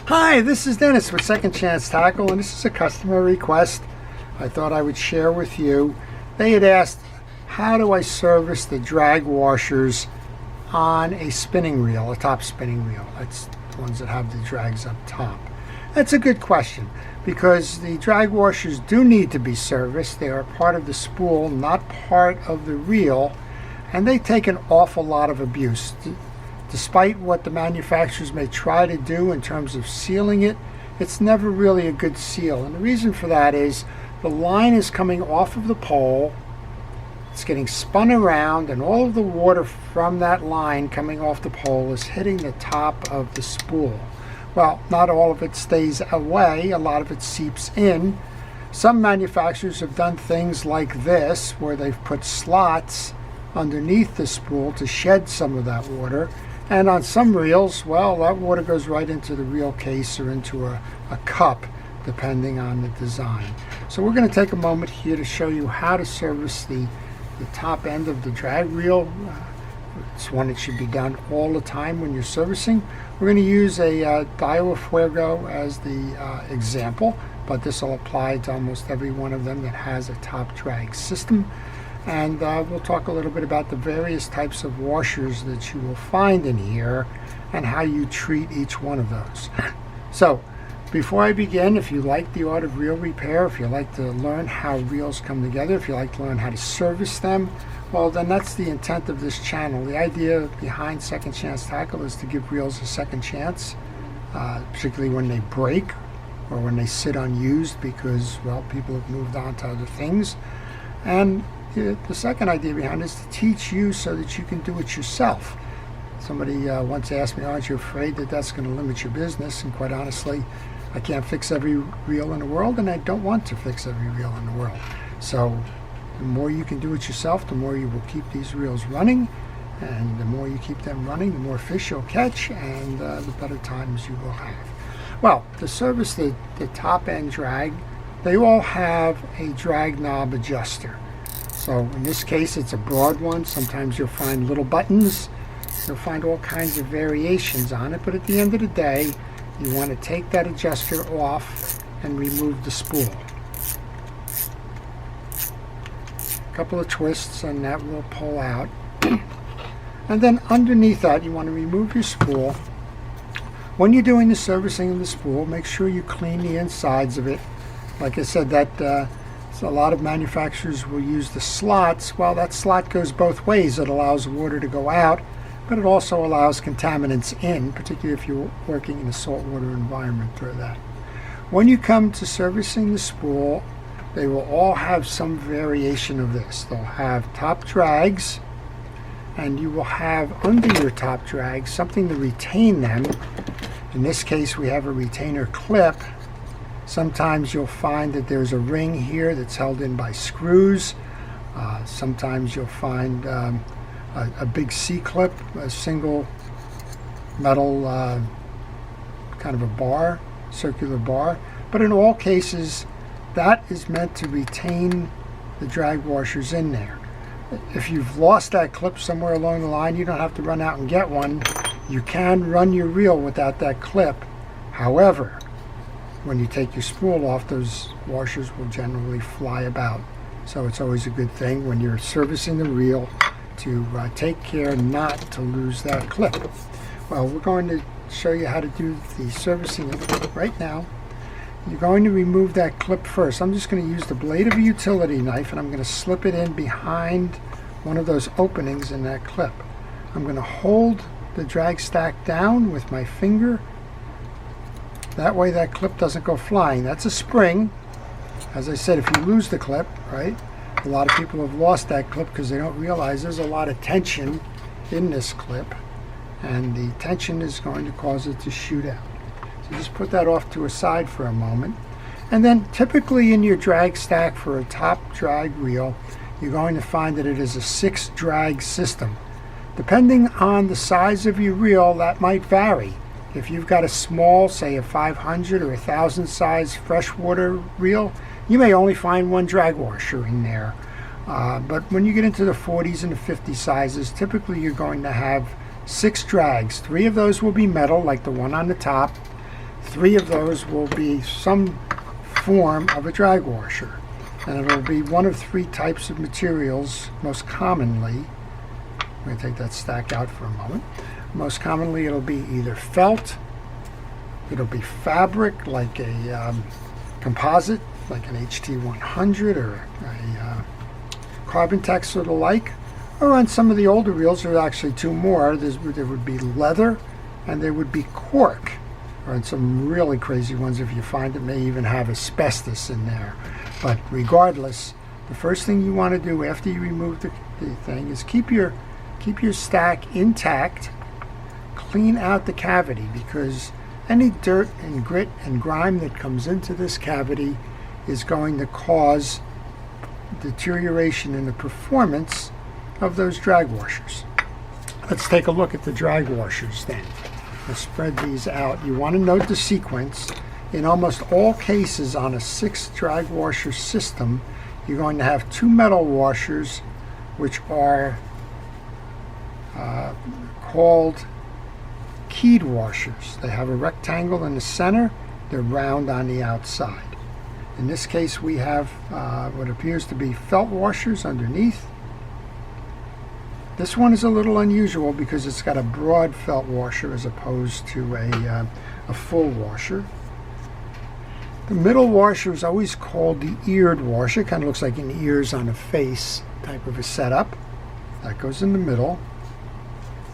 Hi, this is Dennis with Second Chance Tackle, and this is a customer request I thought I would share with you. They had asked, how do I service the drag washers on a spinning reel, a top spinning reel? That's the ones that have the drags up top. That's a good question, because the drag washers do need to be serviced. They are part of the spool, not part of the reel, and they take an awful lot of abuse. Despite what the manufacturers may try to do in terms of sealing it, it's never really a good seal. And the reason for that is the line is coming off of the pole, it's getting spun around, and all of the water from that line coming off the pole is hitting the top of the spool. Well, not all of it stays away, a lot of it seeps in. Some manufacturers have done things like this, where they've put slots underneath the spool to shed some of that water. And on some reels, well, that water goes right into the reel case or into a cup, depending on the design. So we're going to take a moment here to show you how to service the top end of the drag reel. It's one that should be done all the time when you're servicing. We're going to use a Daiwa Fuego as the example, but this will apply to almost every one of them that has a top drag system. And we'll talk a little bit about the various types of washers that you will find in here and how you treat each one of those. So before I begin, if you like the art of reel repair, if you like to learn how reels come together, if you like to learn how to service them, well, then that's the intent of this channel. The idea behind Second Chance Tackle is to give reels a second chance, particularly when they break or when they sit unused because, well, people have moved on to other things. And the second idea behind it is to teach you so that you can do it yourself. Somebody once asked me, aren't you afraid that that's going to limit your business? And quite honestly, I can't fix every reel in the world, and I don't want to fix every reel in the world. So the more you can do it yourself, the more you will keep these reels running, and the more you keep them running, the more fish you'll catch, and the better times you will have. Well, to service the top end drag, they all have a drag knob adjuster. So in this case, it's a broad one. Sometimes you'll find little buttons. You'll find all kinds of variations on it. But at the end of the day, you want to take that adjuster off and remove the spool. A couple of twists and that will pull out. And then underneath that, you want to remove your spool. When you're doing the servicing of the spool, make sure you clean the insides of it. Like I said, so a lot of manufacturers will use the slots. Well, that slot goes both ways. It allows water to go out, but it also allows contaminants in, particularly if you're working in a saltwater environment or that. When you come to servicing the spool, they will all have some variation of this. They'll have top drags, and you will have under your top drags something to retain them. In this case, we have a retainer clip. Sometimes you'll find that there's a ring here that's held in by screws. Sometimes you'll find a big C-clip, a single metal kind of a bar, circular bar. But in all cases, that is meant to retain the drag washers in there. If you've lost that clip somewhere along the line, you don't have to run out and get one. You can run your reel without that clip. However, when you take your spool off, those washers will generally fly about. So it's always a good thing when you're servicing the reel to take care not to lose that clip. Well, we're going to show you how to do the servicing right now. You're going to remove that clip first. I'm just going to use the blade of a utility knife, and I'm going to slip it in behind one of those openings in that clip. I'm going to hold the drag stack down with my finger. That way that clip doesn't go flying. That's a spring. As I said, if you lose the clip, right, a lot of people have lost that clip because they don't realize there's a lot of tension in this clip, and the tension is going to cause it to shoot out. So just put that off to a side for a moment. And then typically in your drag stack for a top drag reel, you're going to find that it is a 6 drag system. Depending on the size of your reel, that might vary. If you've got a small, say a 500 or 1,000 size freshwater reel, you may only find one drag washer in there. But when you get into the 40s and the 50 sizes, typically you're going to have 6 drags. 3 of those will be metal, like the one on the top. 3 of those will be some form of a drag washer. And it'll be one of 3 types of materials most commonly. I'm going to take that stack out for a moment. Most commonly it'll be either felt, it'll be fabric like a composite, like an HT100 or a carbon tex or the like, or on some of the older reels there are actually 2 more. There would be leather and there would be cork, or on some really crazy ones, if you find it, may even have asbestos in there. But regardless, the first thing you want to do after you remove the thing is keep your stack intact, clean out the cavity, because any dirt and grit and grime that comes into this cavity is going to cause deterioration in the performance of those drag washers. Let's take a look at the drag washers then. Let's spread these out. You want to note the sequence. In almost all cases on a 6 drag washer system, you're going to have 2 metal washers, which are called keyed washers. They have a rectangle in the center, they're round on the outside. In this case we have what appears to be felt washers underneath. This one is a little unusual because it's got a broad felt washer as opposed to a full washer. The middle washer is always called the eared washer. It kind of looks like an ears on a face type of a setup. That goes in the middle.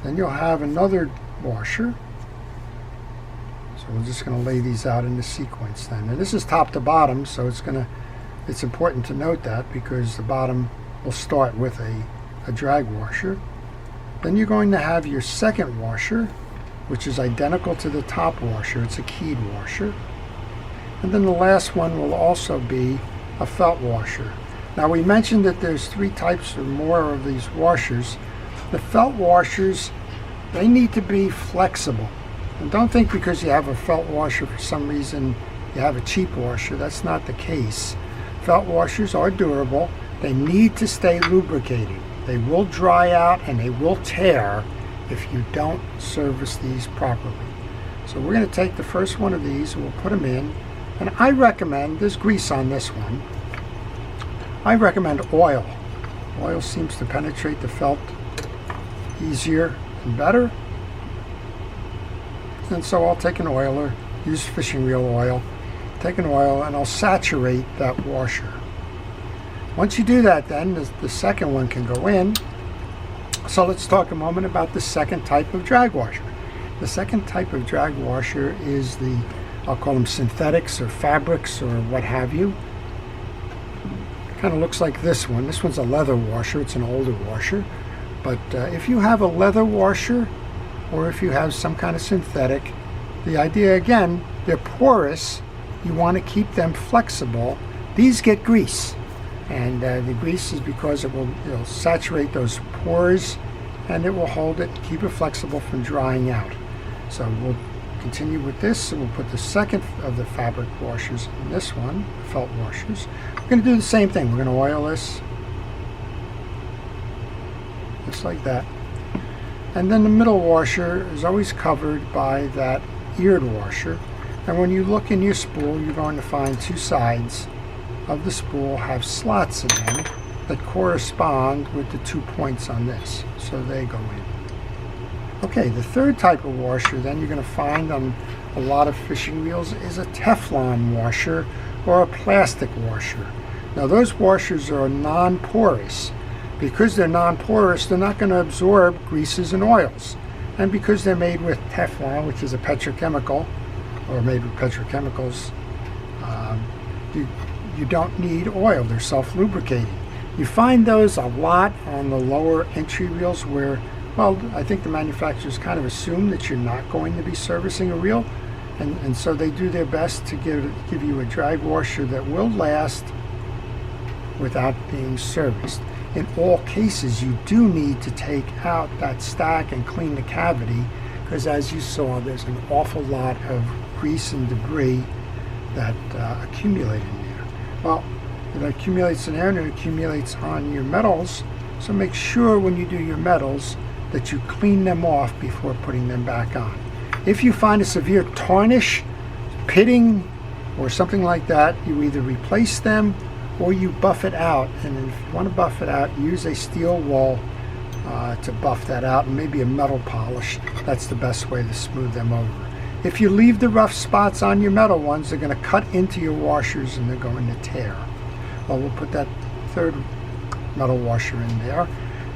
Then you'll have another washer. So we're just going to lay these out in the sequence then. And this is top to bottom, so it's important to note that, because the bottom will start with a drag washer. Then you're going to have your second washer, which is identical to the top washer. It's a keyed washer. And then the last one will also be a felt washer. Now we mentioned that there's 3 types or more of these washers. The felt washers, they need to be flexible. And don't think because you have a felt washer for some reason you have a cheap washer. That's not the case. Felt washers are durable. They need to stay lubricated. They will dry out and they will tear if you don't service these properly. So we're going to take the first one of these and we'll put them in. And I recommend, there's grease on this one, I recommend oil. Oil seems to penetrate the felt easier and better. And so I'll take an oiler, use fishing reel oil, take an oil, and I'll saturate that washer. Once you do that, then the second one can go in. So let's talk a moment about the second type of drag washer. The second type of drag washer is I'll call them synthetics or fabrics or what have you. Kind of looks like this one. This one's a leather washer. It's an older washer. But if you have a leather washer or if you have some kind of synthetic, the idea again, they're porous. You want to keep them flexible. These get grease. And the grease is because it'll saturate those pores and it will hold it, keep it flexible from drying out. So we'll continue with this, and we'll put the second of the fabric washers in this one, the felt washers. We're going to do the same thing. We're going to oil this, just like that. And then the middle washer is always covered by that eared washer. And when you look in your spool, you're going to find 2 sides of the spool have slots in them that correspond with the 2 points on this. So they go in. Okay, the third type of washer then you're going to find on a lot of fishing reels is a Teflon washer or a plastic washer. Now those washers are non-porous. Because they're non-porous, they're not going to absorb greases and oils. And because they're made with Teflon, which is a petrochemical, or made with petrochemicals, you don't need oil. They're self-lubricating. You find those a lot on the lower entry reels where, well, I think the manufacturers kind of assume that you're not going to be servicing a reel, and so they do their best to give you a drag washer that will last without being serviced. In all cases, you do need to take out that stack and clean the cavity, because as you saw, there's an awful lot of grease and debris that accumulate in there. Well, it accumulates in there and it accumulates on your metals, so make sure when you do your metals that you clean them off before putting them back on. If you find a severe tarnish pitting or something like that, you either replace them or you buff it out. And if you want to buff it out, use a steel wool to buff that out, and maybe a metal polish. That's the best way to smooth them over. If you leave the rough spots on your metal ones, they're going to cut into your washers and they're going to tear. Well, we'll put that third metal washer in there.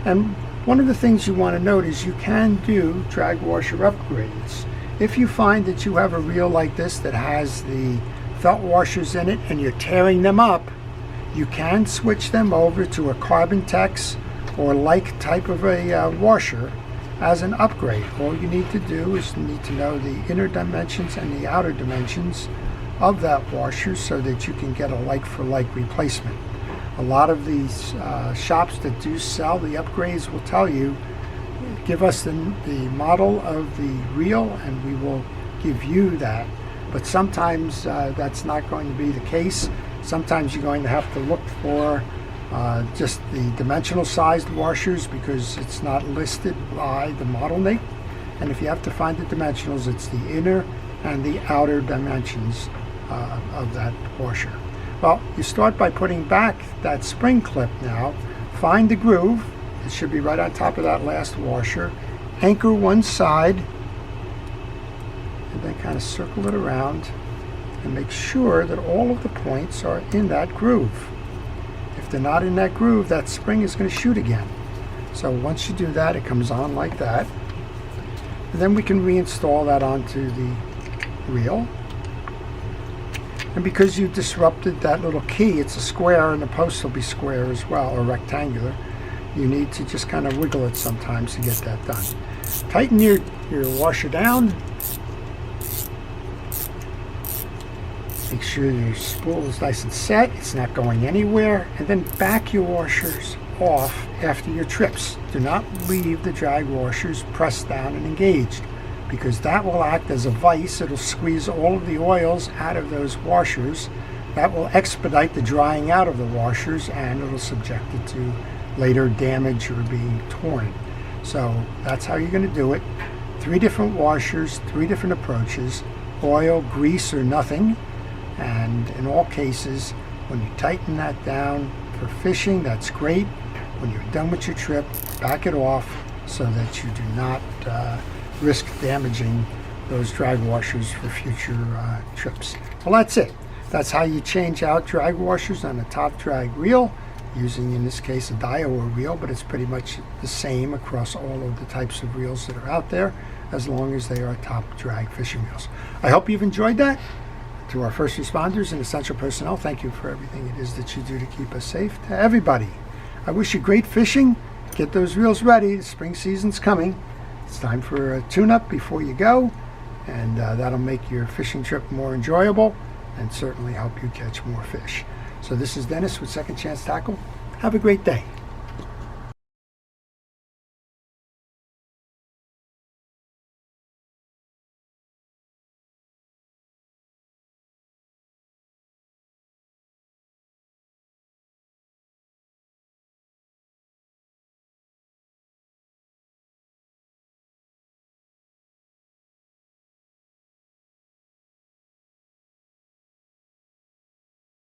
And one of the things you want to note is you can do drag washer upgrades. If you find that you have a reel like this that has the felt washers in it and you're tearing them up, you can switch them over to a Carbon Tex or like type of a washer as an upgrade. All you need to do is you need to know the inner dimensions and the outer dimensions of that washer so that you can get a like for like replacement. A lot of these shops that do sell the upgrades will tell you, give us the model of the reel and we will give you that. But sometimes that's not going to be the case. Sometimes you're going to have to look for just the dimensional sized washers because it's not listed by the model make. And if you have to find the dimensionals, it's the inner and the outer dimensions of that washer. Well, you start by putting back that spring clip now. Find the groove. It should be right on top of that last washer. Anchor one side and then kind of circle it around and make sure that all of the points are in that groove. If they're not in that groove, that spring is going to shoot again. So once you do that, it comes on like that. And then we can reinstall that onto the reel. And because you disrupted that little key, it's a square and the post will be square as well, or rectangular. You need to just kind of wiggle it sometimes to get that done. Tighten your washer down. Make sure your spool is nice and set, it's not going anywhere, and then back your washers off after your trips. Do not leave the drag washers pressed down and engaged, because that will act as a vise. It'll squeeze all of the oils out of those washers. That will expedite the drying out of the washers, and it'll subject it to later damage or being torn. So that's how you're going to do it. 3 different washers, 3 different approaches, oil, grease, or nothing. And in all cases, when you tighten that down for fishing, that's great. When you're done with your trip, back it off so that you do not risk damaging those drag washers for future trips. Well, that's it. That's how you change out drag washers on a top drag reel, using in this case a Daiwa reel, but it's pretty much the same across all of the types of reels that are out there, as long as they are top drag fishing reels. I hope you've enjoyed that. To our first responders and essential personnel, thank you for everything it is that you do to keep us safe. To everybody, I wish you great fishing. Get those reels ready. The spring season's coming. It's time for a tune-up before you go, and that'll make your fishing trip more enjoyable and certainly help you catch more fish. So this is Dennis with Second Chance Tackle. Have a great day.